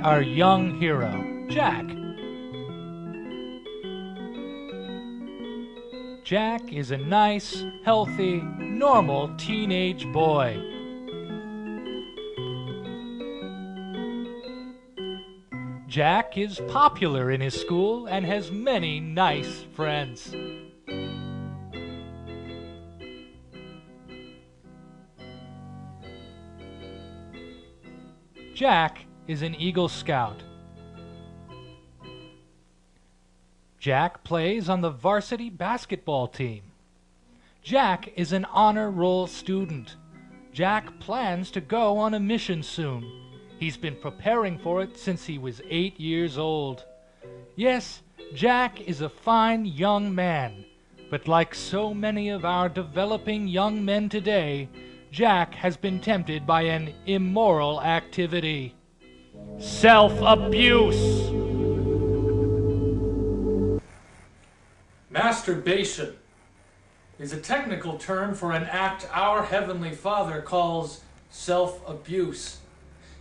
our young hero, Jack. Jack is a nice, healthy, normal teenage boy. Jack is popular in his school and has many nice friends. Jack is an Eagle Scout. Jack plays on the varsity basketball team. Jack is an honor roll student. Jack plans to go on a mission soon. He's been preparing for it since he was 8 years old. Yes, Jack is a fine young man, but like so many of our developing young men today, Jack has been tempted by an immoral activity: self-abuse. Masturbation is a technical term for an act our Heavenly Father calls self-abuse.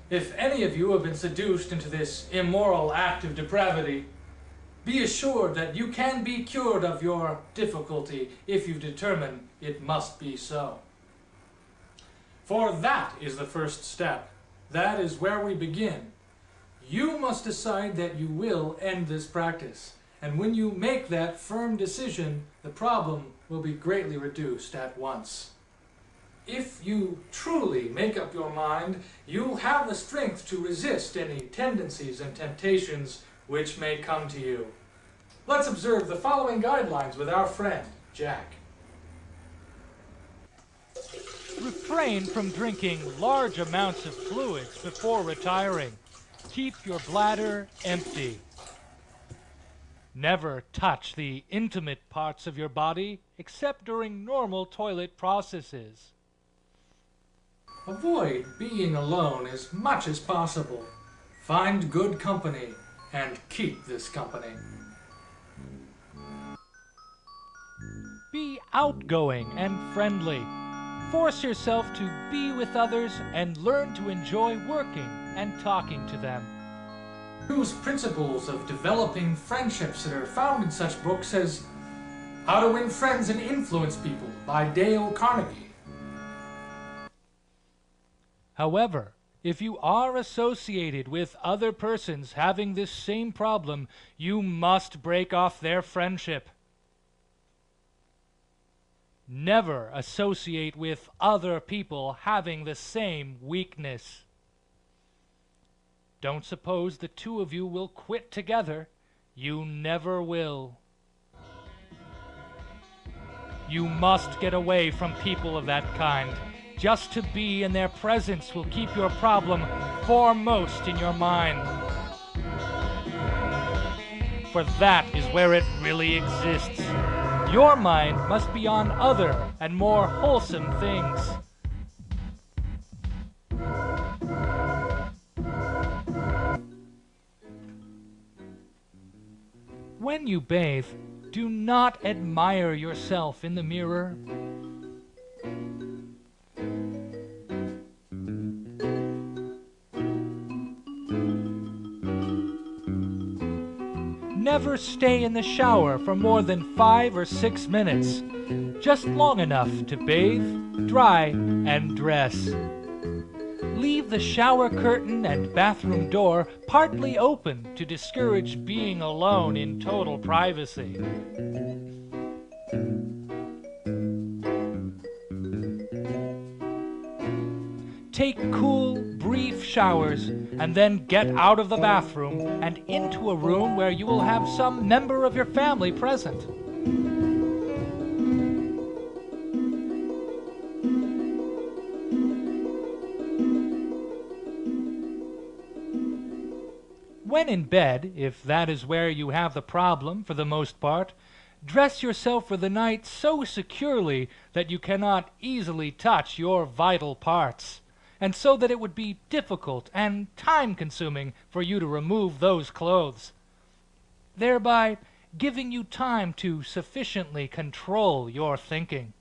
If any of you have been seduced into this immoral act of depravity, be assured that you can be cured of your difficulty if you determine it must be so. For that is the first step. That is where we begin. You must decide that you will end this practice. And when you make that firm decision, the problem will be greatly reduced at once. If you truly make up your mind, you'll have the strength to resist any tendencies and temptations which may come to you. Let's observe the following guidelines with our friend, Jack. Refrain from drinking large amounts of fluids before retiring. Keep your bladder empty. Never touch the intimate parts of your body except during normal toilet processes. Avoid being alone as much as possible. Find good company and keep this company. Be outgoing and friendly. Force yourself to be with others and learn to enjoy working and talking to them. Use principles of developing friendships that are found in such books as How to Win Friends and Influence People by Dale Carnegie. However, if you are associated with other persons having this same problem, you must break off their friendship. Never associate with other people having the same weakness. Don't suppose the two of you will quit together. You never will. You must get away from people of that kind. Just to be in their presence will keep your problem foremost in your mind. For that is where it really exists. Your mind must be on other and more wholesome things. When you bathe, do not admire yourself in the mirror. Never stay in the shower for more than 5 or 6 minutes, just long enough to bathe, dry, and dress. Leave the shower curtain and bathroom door partly open to discourage being alone in total privacy. Take cool, brief showers and then get out of the bathroom and into a room where you will have some member of your family present. When in bed, if that is where you have the problem for the most part, dress yourself for the night so securely that you cannot easily touch your vital parts, and so that it would be difficult and time-consuming for you to remove those clothes, thereby giving you time to sufficiently control your thinking.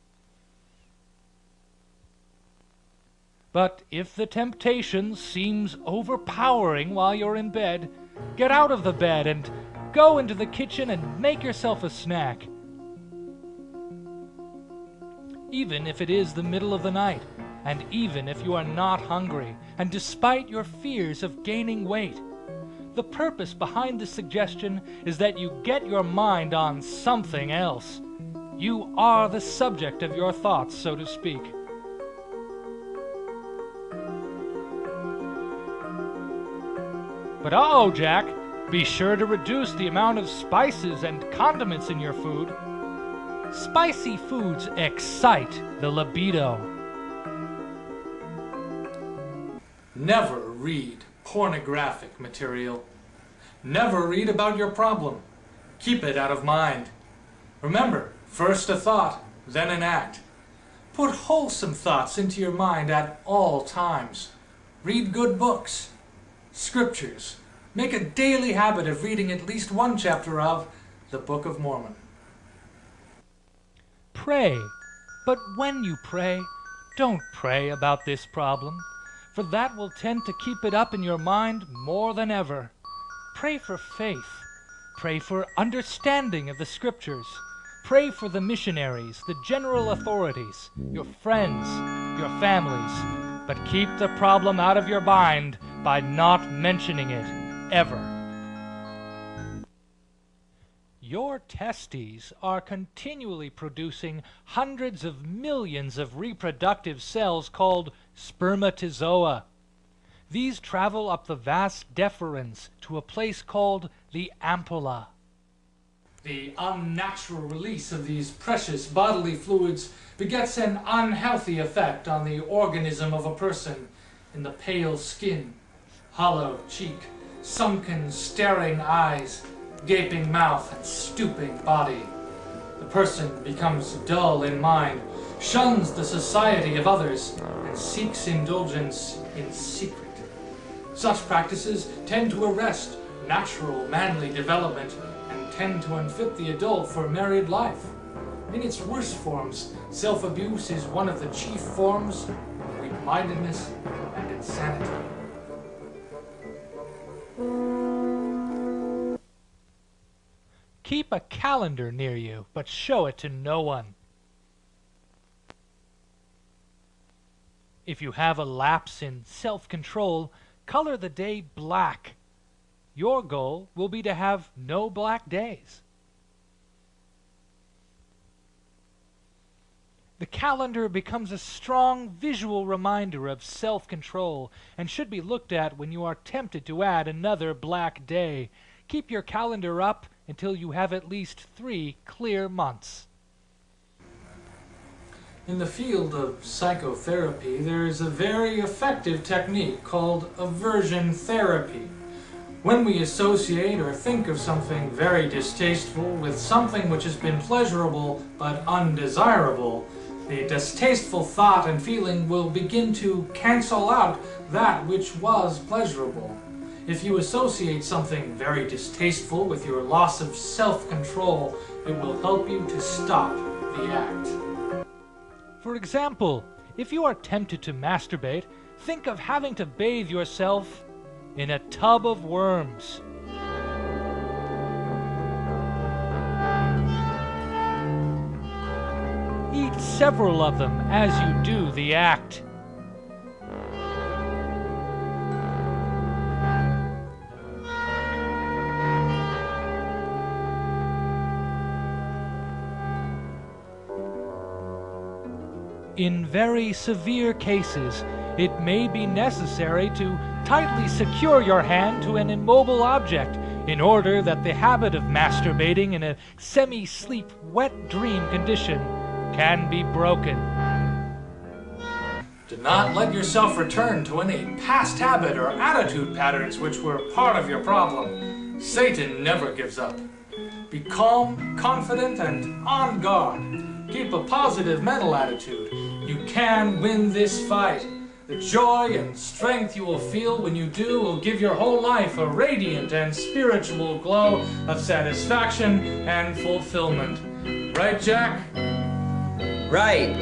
But if the temptation seems overpowering while you're in bed, get out of the bed and go into the kitchen and make yourself a snack. Even if it is the middle of the night, and even if you are not hungry, and despite your fears of gaining weight, the purpose behind this suggestion is that you get your mind on something else. You are the subject of your thoughts, so to speak. But oh, Jack, be sure to reduce the amount of spices and condiments in your food. Spicy foods excite the libido. Never read pornographic material. Never read about your problem. Keep it out of mind. Remember, first a thought, then an act. Put wholesome thoughts into your mind at all times. Read good books, scriptures. Make a daily habit of reading at least one chapter of the Book of Mormon. Pray, but when you pray, don't pray about this problem, for that will tend to keep it up in your mind more than ever. Pray for faith. Pray for understanding of the Scriptures. Pray for the missionaries, the general authorities, your friends, your families, but keep the problem out of your mind by not mentioning it ever. Your testes are continually producing hundreds of millions of reproductive cells called spermatozoa. These travel up the vas deferens to a place called the ampulla. The unnatural release of these precious bodily fluids begets an unhealthy effect on the organism of a person in the pale skin, hollow cheek, sunken staring eyes, gaping mouth, and stooping body. The person becomes dull in mind, shuns the society of others, and seeks indulgence in secret. Such practices tend to arrest natural manly development and tend to unfit the adult for married life. In its worst forms, self-abuse is one of the chief forms of weak-mindedness and insanity. Keep a calendar near you, but show it to no one. If you have a lapse in self-control, color the day black. Your goal will be to have no black days. The calendar becomes a strong visual reminder of self-control and should be looked at when you are tempted to add another black day. Keep your calendar up until you have at least 3 clear months. In the field of psychotherapy, there is a very effective technique called aversion therapy. When we associate or think of something very distasteful with something which has been pleasurable but undesirable, the distasteful thought and feeling will begin to cancel out that which was pleasurable. If you associate something very distasteful with your loss of self-control, it will help you to stop the act. For example, if you are tempted to masturbate, think of having to bathe yourself in a tub of worms. Eat several of them as you do the act. In very severe cases, it may be necessary to tightly secure your hand to an immobile object in order that the habit of masturbating in a semi-sleep wet dream condition can be broken. Do not let yourself return to any past habit or attitude patterns which were part of your problem. Satan never gives up. Be calm, confident, and on guard. Keep a positive mental attitude. You can win this fight. The joy and strength you will feel when you do will give your whole life a radiant and spiritual glow of satisfaction and fulfillment. Right, Jack? Right.